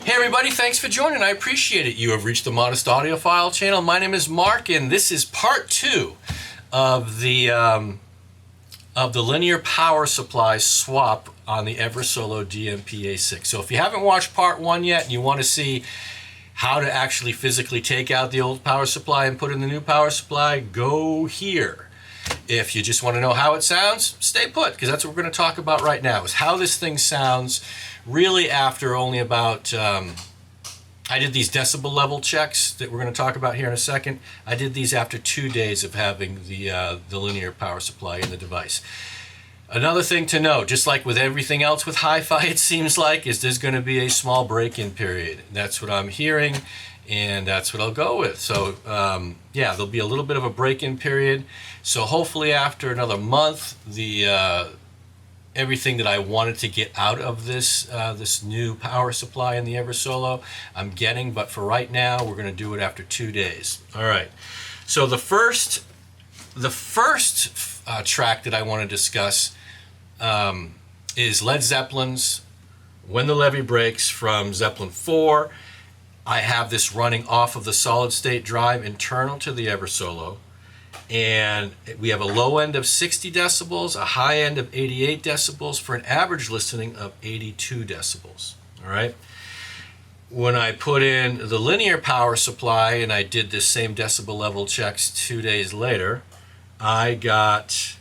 Hey everybody, thanks for joining. I appreciate it. You have reached the Modest Audiophile channel. My name is Mark, and this is part 2 of the linear power supply swap on the Eversolo DMP-A6. So if you haven't watched part 1 yet and you want to see how to actually physically take out the old power supply and put in the new power supply, go here. If you just want to know how it sounds, stay put, because that's what we're going to talk about right now, is how this thing sounds really after only about, I did these decibel level checks that we're going to talk about here in a second. I did these after 2 days of having the linear power supply in the device. Another thing to note, just like with everything else with hi-fi, it seems like, is there's going to be a small break-in period. That's what I'm hearing, and that's what I'll go with. So yeah, there'll be a little bit of a break-in period. So hopefully after another month, everything that I wanted to get out of this new power supply in the Eversolo, I'm getting. But for right now, we're going to do it after 2 days. All right. So the first track that I want to discuss is Led Zeppelin's "When the Levee Breaks" from Zeppelin 4. I have this running off of the solid-state drive internal to the Eversolo, and we have a low end of 60 decibels, a high end of 88 decibels, for an average listening of 82 decibels. All right. When I put in the linear power supply and I did this same decibel level checks 2 days later, I got,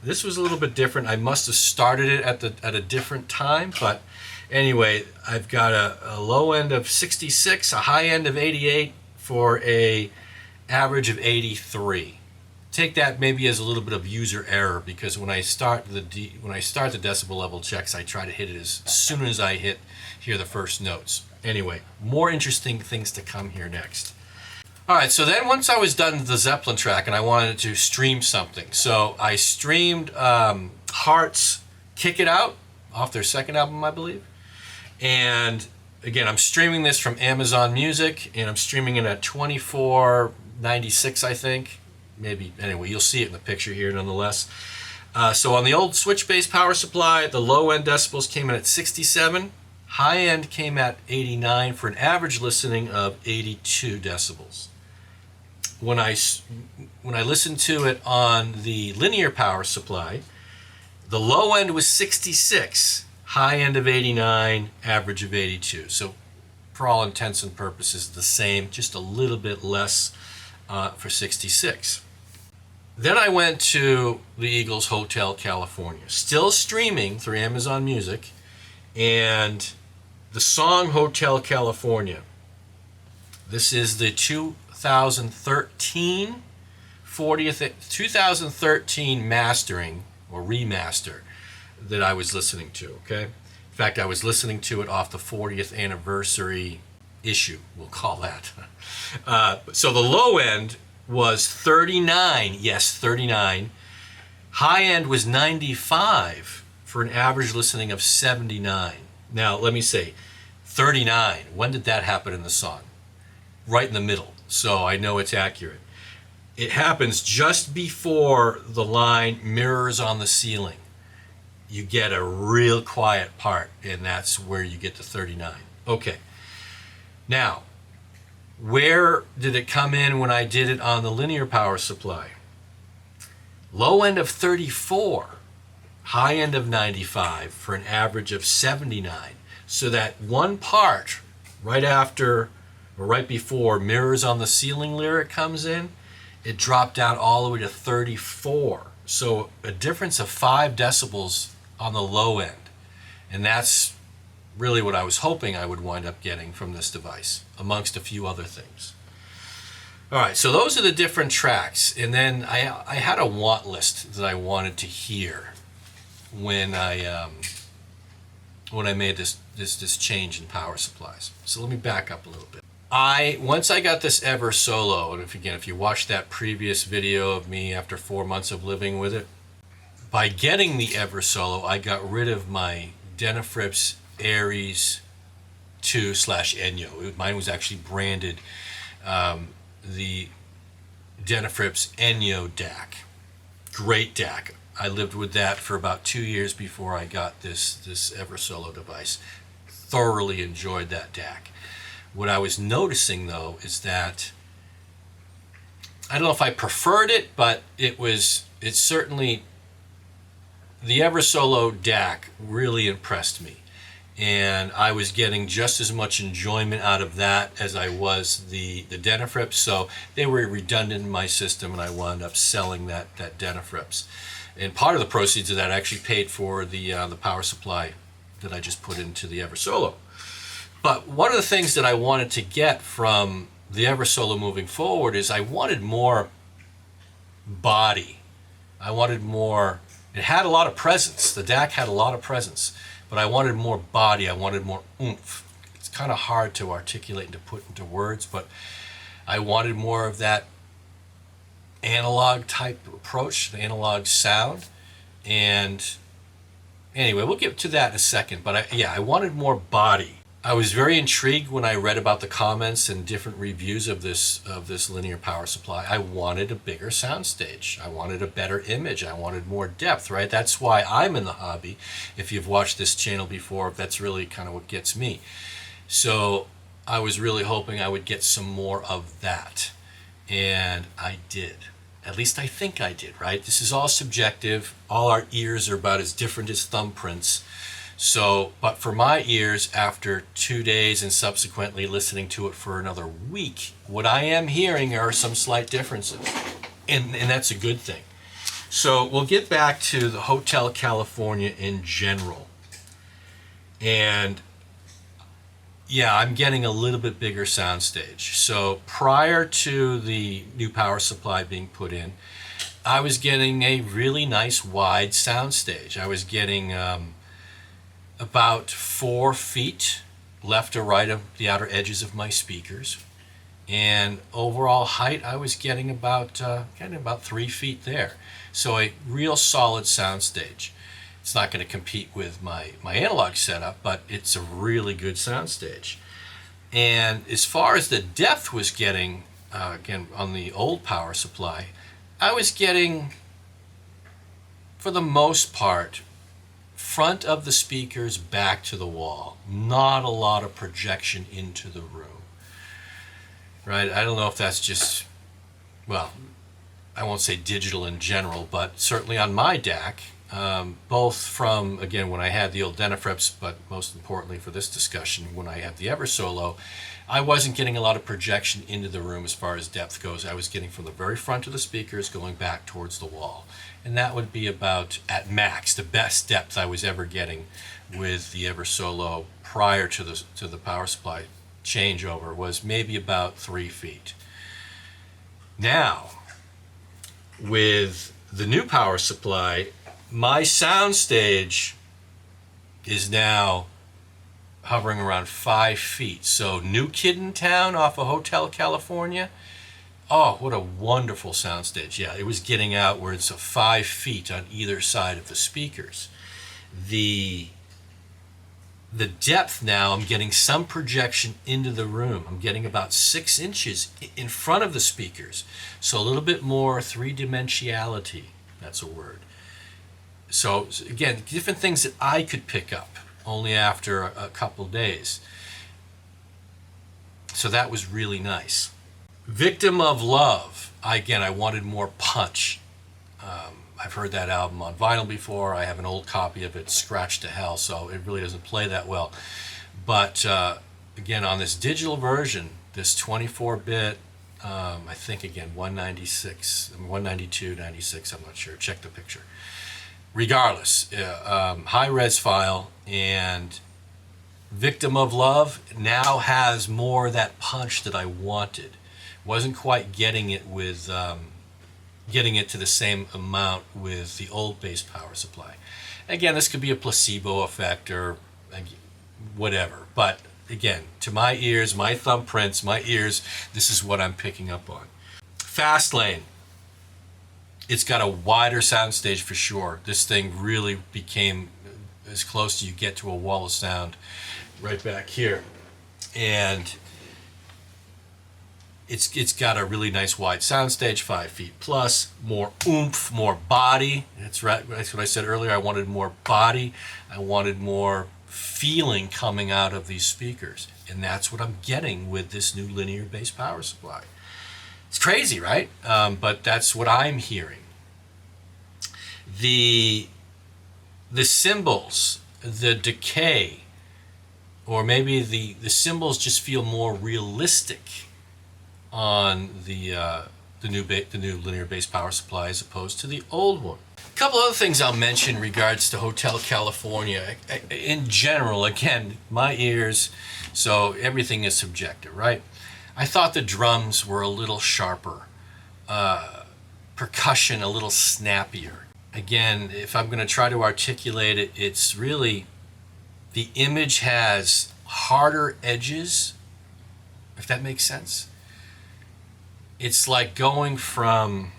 this was a little bit different. I must have started it at a different time, but anyway, I've got a low end of 66, a high end of 88, for a average of 83. Take that maybe as a little bit of user error, because when I start the decibel level checks, I try to hit it as soon as I hear the first notes. Anyway, more interesting things to come here next. All right, so then once I was done with the Zeppelin track and I wanted to stream something, so I streamed Heart's "Kick It Out" off their second album, I believe. And again, I'm streaming this from Amazon Music, and I'm streaming it at 2496, I think. Maybe, anyway, you'll see it in the picture here nonetheless. So on the old switch-based power supply, the low-end decibels came in at 67. High-end came at 89 for an average listening of 82 decibels. When I listened to it on the linear power supply, the low end was 66, high end of 89, average of 82. So for all intents and purposes, the same, just a little bit less for 66. Then I went to the Eagles Hotel California, still streaming through Amazon Music, and the song Hotel California. This is the 2013 mastering or remaster that I was listening to, okay? In fact, I was listening to it off the 40th anniversary issue, we'll call that. So the low end was 39, yes, 39. High end was 95 for an average listening of 79. Now, let me say, 39, when did that happen in the song? Right in the middle, so I know it's accurate. It happens just before the line "mirrors on the ceiling." You get a real quiet part, and that's where you get to 39. Okay. Now, where did it come in when I did it on the linear power supply? Low end of 34, high end of 95 for an average of 79. So that one part right after or right before "mirrors on the ceiling" lyric comes in, it dropped down all the way to 34. So a difference of 5 decibels on the low end. And that's really what I was hoping I would wind up getting from this device, amongst a few other things. All right, so those are the different tracks. And then I had a want list that I wanted to hear when I made this change in power supplies. So let me back up a little bit. Once I got this Eversolo, and if you watched that previous video of me after 4 months of living with it, by getting the Eversolo, I got rid of my Denafrips Aries 2/Enyo. Mine was actually branded the Denafrips Enyo DAC. Great DAC. I lived with that for about 2 years before I got this Eversolo device. thoroughly enjoyed that DAC. What I was noticing though is that I don't know if I preferred it, but it's certainly, the Eversolo DAC really impressed me. And I was getting just as much enjoyment out of that as I was the Denafrips. So they were redundant in my system, and I wound up selling that Denafrips. And part of the proceeds of that actually paid for the power supply that I just put into the Eversolo. But one of the things that I wanted to get from the Eversolo moving forward is I wanted more body. I wanted more. It had a lot of presence. The DAC had a lot of presence, but I wanted more body. I wanted more oomph. It's kind of hard to articulate and to put into words, but I wanted more of that analog type approach, the analog sound. And anyway, we'll get to that in a second, but I wanted more body. I was very intrigued when I read about the comments and different reviews of this linear power supply. I wanted a bigger soundstage. I wanted a better image. I wanted more depth, right? That's why I'm in the hobby. If you've watched this channel before, that's really kind of what gets me. So I was really hoping I would get some more of that. And I did. At least I think I did, right? This is all subjective. All our ears are about as different as thumbprints. So, but for my ears, after 2 days and subsequently listening to it for another week, what I am hearing are some slight differences. And that's a good thing. So we'll get back to the Hotel California in general. And yeah, I'm getting a little bit bigger soundstage. So prior to the new power supply being put in, I was getting a really nice wide soundstage. I was getting about 4 feet left or right of the outer edges of my speakers, and overall height I was getting about 3 feet there. So a real solid soundstage. It's not going to compete with my analog setup, but it's a really good soundstage. And as far as the depth was getting, again on the old power supply, I was getting, for the most part, front of the speakers back to the wall. Not a lot of projection into the room. Right? I don't know if that's just, well, I won't say digital in general, but certainly on my DAC, both from, again, when I had the old Denafrips, but most importantly for this discussion, when I had the Eversolo, I wasn't getting a lot of projection into the room as far as depth goes. I was getting from the very front of the speakers going back towards the wall. And that would be about, at max, the best depth I was ever getting with the Eversolo prior to the power supply changeover was maybe about 3 feet. Now, with the new power supply, my soundstage is now hovering around 5 feet. So New Kid in Town off of Hotel California, oh, what a wonderful soundstage. Yeah, it was getting outwards of 5 feet on either side of the speakers. The depth now, I'm getting some projection into the room. I'm getting about 6 inches in front of the speakers. So a little bit more three-dimensionality, that's a word. So again, different things that I could pick up only after a couple days. So that was really nice. Victim of Love, I wanted more punch. I've heard that album on vinyl before. I have an old copy of it, scratched to hell, so it really doesn't play that well. But again, on this digital version, this 24-bit, I think again 192, 96, I'm not sure, check the picture. Regardless, high-res file, and Victim of Love now has more of that punch that I wanted. Wasn't quite getting it with getting it to the same amount with the old bass power supply. Again, this could be a placebo effect or whatever, but again, to my ears, my thumbprints, my ears, this is what I'm picking up on. Fast lane. It's got a wider soundstage for sure. This thing really became as close as you get to a wall of sound right back here. And it's got a really nice wide soundstage, 5 feet plus, more oomph, more body. That's right. That's what I said earlier. I wanted more body. I wanted more feeling coming out of these speakers. And that's what I'm getting with this new linear bass power supply. It's crazy, right? But that's what I'm hearing. The cymbals, the decay, or maybe the cymbals just feel more realistic on the new linear bass power supply as opposed to the old one. A couple other things I'll mention in regards to Hotel California. In general, again, my ears, so everything is subjective, right? I thought the drums were a little sharper, percussion a little snappier. Again, if I'm going to try to articulate it, it's really the image has harder edges, if that makes sense. It's like going from,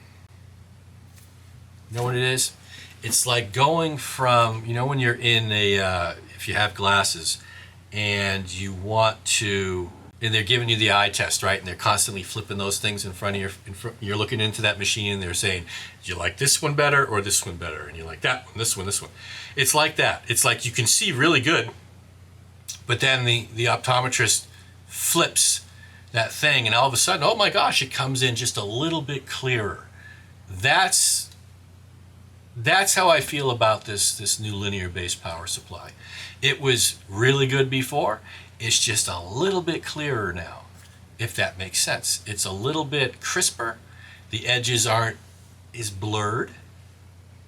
you know what it is? It's like going from, you know, when you're in a, if you have glasses and you want to, and they're giving you the eye test, right? And they're constantly flipping those things in front of your, you're looking into that machine and they're saying, do you like this one better or this one better? And you like that one, this one, this one. It's like that. It's like you can see really good, but then the optometrist flips that thing and all of a sudden, oh my gosh, it comes in just a little bit clearer. That's how I feel about this new linear bass power supply. It was really good before. It's just a little bit clearer now, if that makes sense. It's a little bit crisper. The edges aren't as blurred.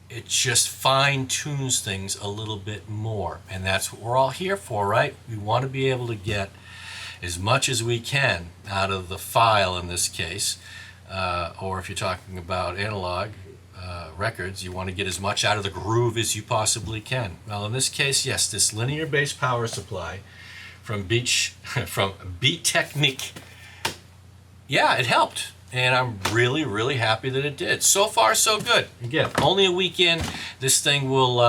It just fine-tunes things a little bit more. And that's what we're all here for, right? We want to be able to get as much as we can out of the file in this case. Or if you're talking about analog records, you want to get as much out of the groove as you possibly can. Well, in this case, yes, this linear bass power supply from Beat Technique, yeah, it helped. And I'm really, really happy that it did. So far, so good. Again, only a week in. This thing will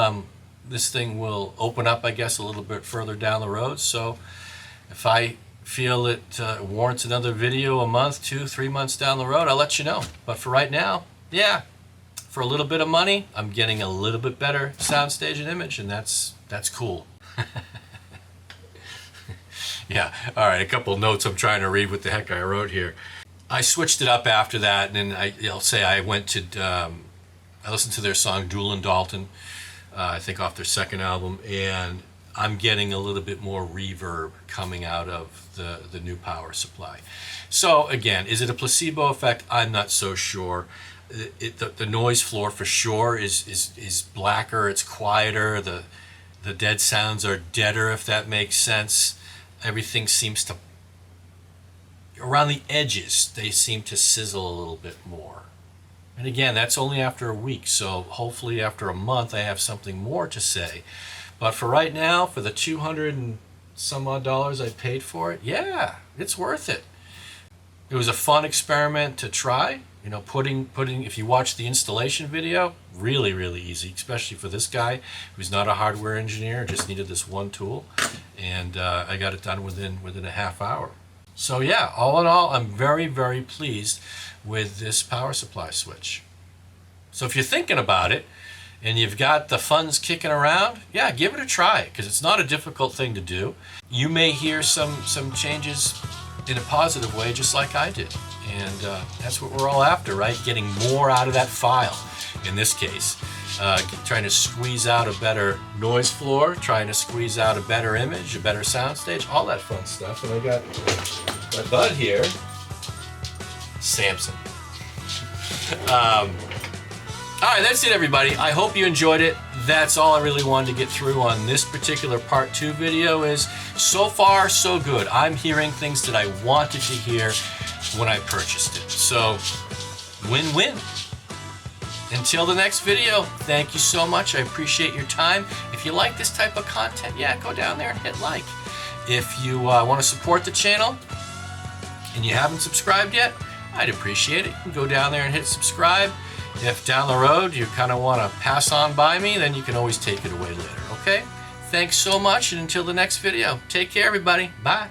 open up, I guess, a little bit further down the road. So if I feel it warrants another video a month, 2, 3 months down the road, I'll let you know. But for right now, yeah, for a little bit of money, I'm getting a little bit better soundstage and image, and that's cool. Yeah, all right, a couple notes I'm trying to read what the heck I wrote here. I switched it up after that, and then I'll say I went to, I listened to their song Duel and Dalton, I think off their second album, and I'm getting a little bit more reverb coming out of the new power supply. So again, is it a placebo effect? I'm not so sure. The noise floor for sure is blacker, it's quieter, the dead sounds are deader, if that makes sense. Everything seems to, around the edges, they seem to sizzle a little bit more. And again, that's only after a week, so hopefully after a month I have something more to say. But for right now, for the $200 and some odd I paid for it, yeah, it's worth it. It was a fun experiment to try. You know, putting if you watch the installation video, really, really easy, especially for this guy who's not a hardware engineer, just needed this one tool, and I got it done within a half hour. So yeah, all in all, I'm very, very pleased with this power supply switch. So if you're thinking about it and you've got the funds kicking around, yeah, give it a try, because it's not a difficult thing to do. You may hear some changes in a positive way, just like I did. And that's what we're all after, right? Getting more out of that file. In this case, trying to squeeze out a better noise floor, trying to squeeze out a better image, a better soundstage, all that fun stuff. And I got my bud here, Samson. All right, that's it, everybody. I hope you enjoyed it. That's all I really wanted to get through on this particular part 2 video. Is so far so good. I'm hearing things that I wanted to hear when I purchased it. So win-win. Until the next video, thank you so much. I appreciate your time. If you like this type of content, yeah, go down there and hit like. If you want to support the channel and you haven't subscribed yet, I'd appreciate it. You can go down there and hit subscribe. If down the road you kind of want to pass on by me, then you can always take it away later, okay? Thanks so much, and until the next video, take care, everybody. Bye.